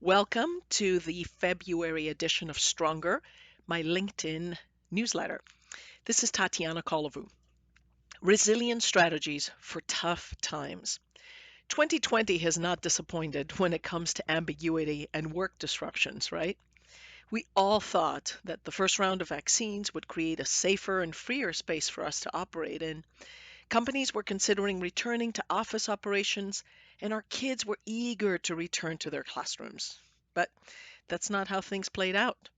Welcome to the February edition of Stronger, my LinkedIn newsletter. This is Tatiana Kolovu. Resilient strategies for tough times. 2020 has not disappointed when it comes to ambiguity and work disruptions, right? We all thought that the first round of vaccines would create a safer and freer space for us to operate in. Companies were considering returning to office operations, and our kids were eager to return to their classrooms. But that's not how things played out.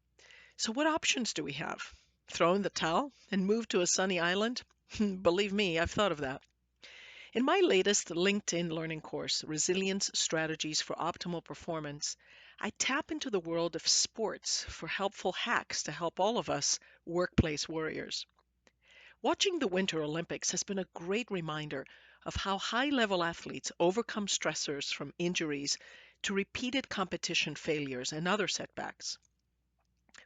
So, what options do we have? Throw in the towel and move to a sunny island? Believe me, I've thought of that. In my latest LinkedIn learning course, Resilience Strategies for Optimal Performance, I tap into the world of sports for helpful hacks to help all of us workplace warriors. Watching the Winter Olympics has been a great reminder of how high level athletes overcome stressors from injuries to repeated competition failures and other setbacks.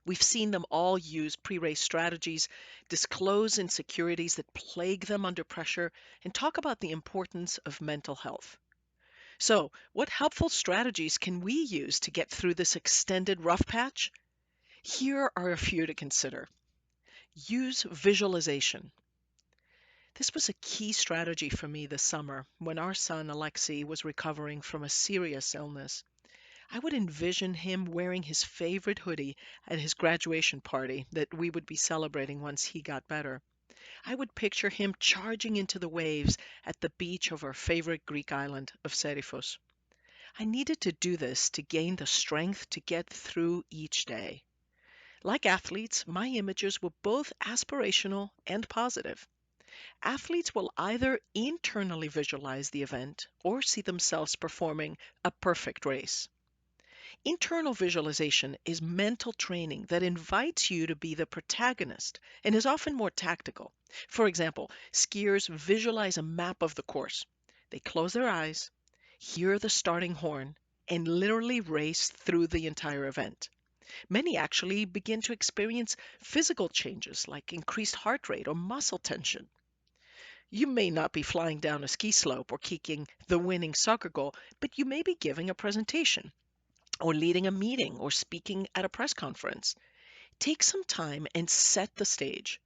We've seen them all use pre race strategies, disclose insecurities that plague them under pressure, and talk about the importance of mental health. So, what helpful strategies can we use to get through this extended rough patch? Here are a few to consider. Use visualization. This was a key strategy for me this summer when our son Alexei was recovering from a serious illness. I would envision him wearing his favorite hoodie at his graduation party that we would be celebrating once he got better. I would picture him charging into the waves at the beach of our favorite Greek island of Serifos. I needed to do this to gain the strength to get through each day. Like athletes, my images were both aspirational and positive. Athletes will either internally visualize the event or see themselves performing a perfect race. Internal visualization is mental training that invites you to be the protagonist and is often more tactical. For example, skiers visualize a map of the course. They close their eyes, hear the starting horn, and literally race through the entire event. Many actually begin to experience physical changes like increased heart rate or muscle tension. You may not be flying down a ski slope or kicking the winning soccer goal, but you may be giving a presentation or leading a meeting or speaking at a press conference. Take some time and set the stage.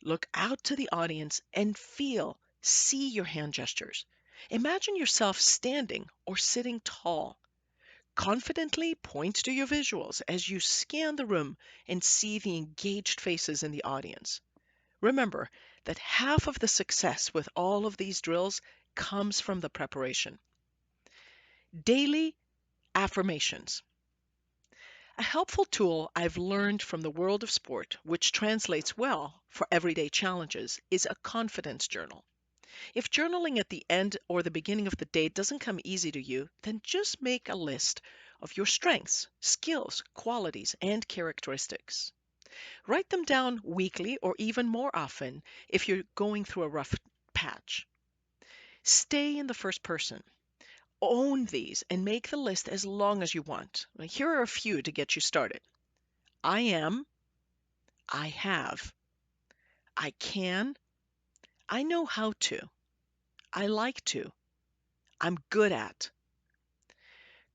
Look out to the audience and see your hand gestures. Imagine yourself standing or sitting tall. Confidently point to your visuals as you scan the room and see the engaged faces in the audience. Remember that half of the success with all of these drills comes from the preparation. Daily affirmations. A helpful tool I've learned from the world of sport, which translates well for everyday challenges, is a confidence journal. If journaling at the end or the beginning of the day doesn't come easy to you, then just make a list of your strengths, skills, qualities, and characteristics. Write them down weekly or even more often if you're going through a rough patch. Stay in the first person. Own these and make the list as long as you want. Here are a few to get you started. I am, I have, I can, I know how to, I like to, I'm good at.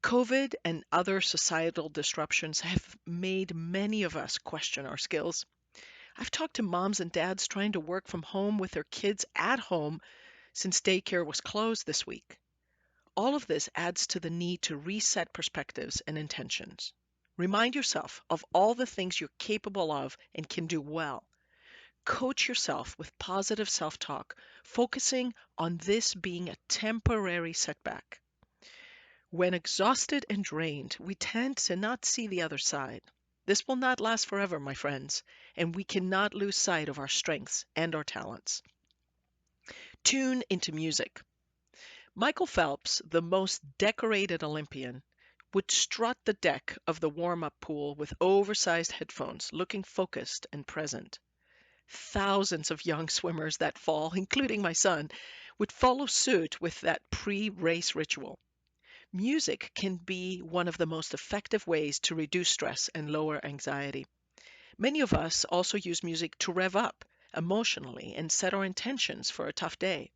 COVID and other societal disruptions have made many of us question our skills. I've talked to moms and dads trying to work from home with their kids at home since daycare was closed this week. All of this adds to the need to reset perspectives and intentions. Remind yourself of all the things you're capable of and can do well. Coach yourself with positive self talk, focusing on this being a temporary setback. When exhausted and drained, we tend to not see the other side. This will not last forever, my friends, and we cannot lose sight of our strengths and our talents. Tune into music. Michael Phelps, the most decorated Olympian, would strut the deck of the warm up pool with oversized headphones, looking focused and present. Thousands of young swimmers that fall, including my son, would follow suit with that pre race ritual. Music can be one of the most effective ways to reduce stress and lower anxiety. Many of us also use music to rev up emotionally and set our intentions for a tough day.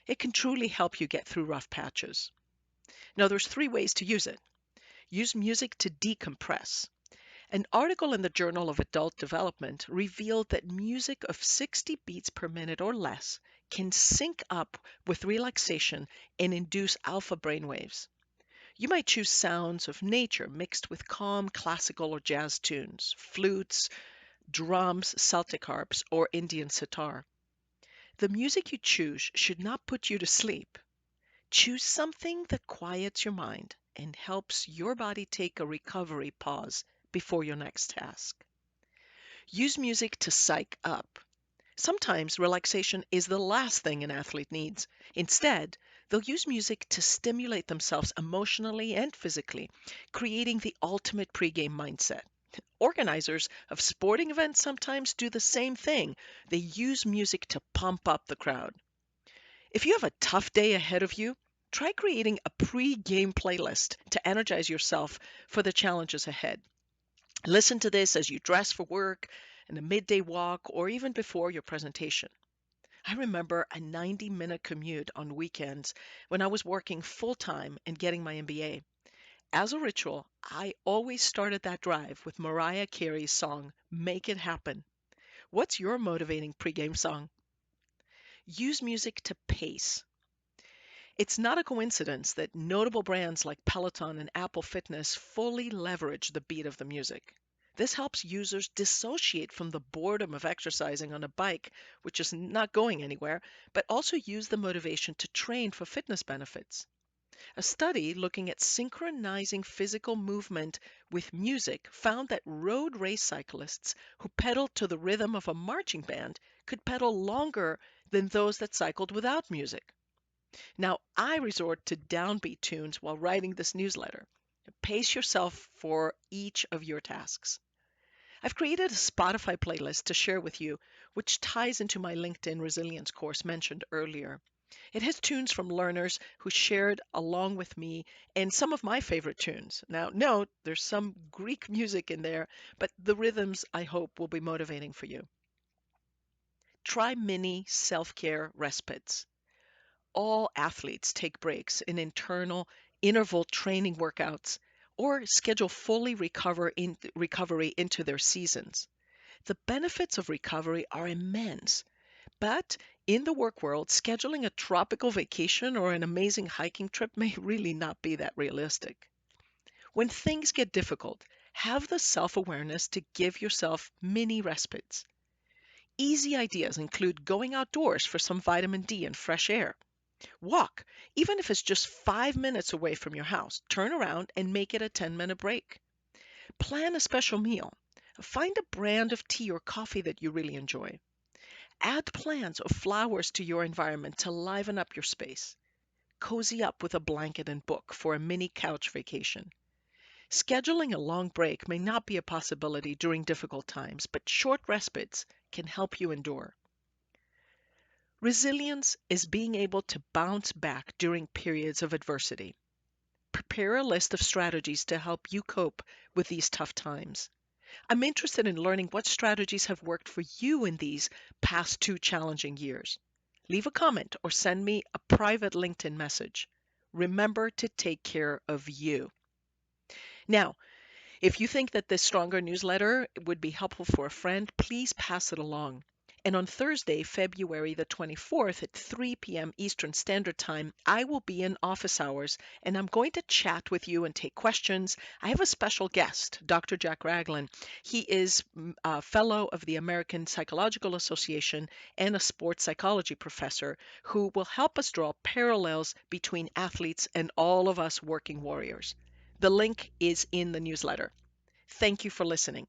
It can truly help you get through rough patches. Now, there's three ways to use it. Use music to decompress. An article in the Journal of Adult Development revealed that music of 60 beats per minute or less can sync up with relaxation and induce alpha brainwaves. You might choose sounds of nature mixed with calm classical or jazz tunes, flutes, drums, Celtic harps, or Indian sitar. The music you choose should not put you to sleep. Choose something that quiets your mind and helps your body take a recovery pause before your next task. Use music to psych up. Sometimes relaxation is the last thing an athlete needs. Instead, they'll use music to stimulate themselves emotionally and physically, creating the ultimate pregame mindset. Organizers of sporting events sometimes do the same thing. They use music to pump up the crowd. If you have a tough day ahead of you, try creating a pre-game playlist to energize yourself for the challenges ahead. Listen to this as you dress for work, in a midday walk, or even before your presentation. I remember a 90-minute commute on weekends when I was working full-time and getting my MBA. As a ritual, I always started that drive with Mariah Carey's song, Make It Happen. What's your motivating pregame song? Use music to pace. It's not a coincidence that notable brands like Peloton and Apple Fitness fully leverage the beat of the music. This helps users dissociate from the boredom of exercising on a bike, which is not going anywhere, but also use the motivation to train for fitness benefits. A study looking at synchronizing physical movement with music found that road race cyclists who pedaled to the rhythm of a marching band could pedal longer than those that cycled without music. Now, I resort to downbeat tunes while writing this newsletter. Pace yourself for each of your tasks. I've created a Spotify playlist to share with you, which ties into my LinkedIn resilience course mentioned earlier. It has tunes from learners who shared along with me and some of my favorite tunes. Now, note there's some Greek music in there, but the rhythms I hope will be motivating for you. Try mini self-care respites. All athletes take breaks in internal interval training workouts or schedule fully recovery into their seasons. The benefits of recovery are immense, but in the work world, scheduling a tropical vacation or an amazing hiking trip may really not be that realistic. When things get difficult, have the self-awareness to give yourself mini respites. Easy ideas include going outdoors for some vitamin D and fresh air. Walk, even if it's just 5 minutes away from your house. Turn around and make it a 10-minute break. Plan a special meal. Find a brand of tea or coffee that you really enjoy. Add plants or flowers to your environment to liven up your space. Cozy up with a blanket and book for a mini couch vacation. Scheduling a long break may not be a possibility during difficult times, but short respites can help you endure. Resilience is being able to bounce back during periods of adversity. Prepare a list of strategies to help you cope with these tough times. I'm interested in learning what strategies have worked for you in these past 2 challenging years. Leave a comment or send me a private LinkedIn message. Remember to take care of you. Now, if you think that this Stronger newsletter would be helpful for a friend, please pass it along. And on Thursday, February the 24th at 3 p.m. Eastern Standard Time, I will be in office hours and I'm going to chat with you and take questions. I have a special guest, Dr. Jack Ragland. He is a fellow of the American Psychological Association and a sports psychology professor who will help us draw parallels between athletes and all of us working warriors. The link is in the newsletter. Thank you for listening.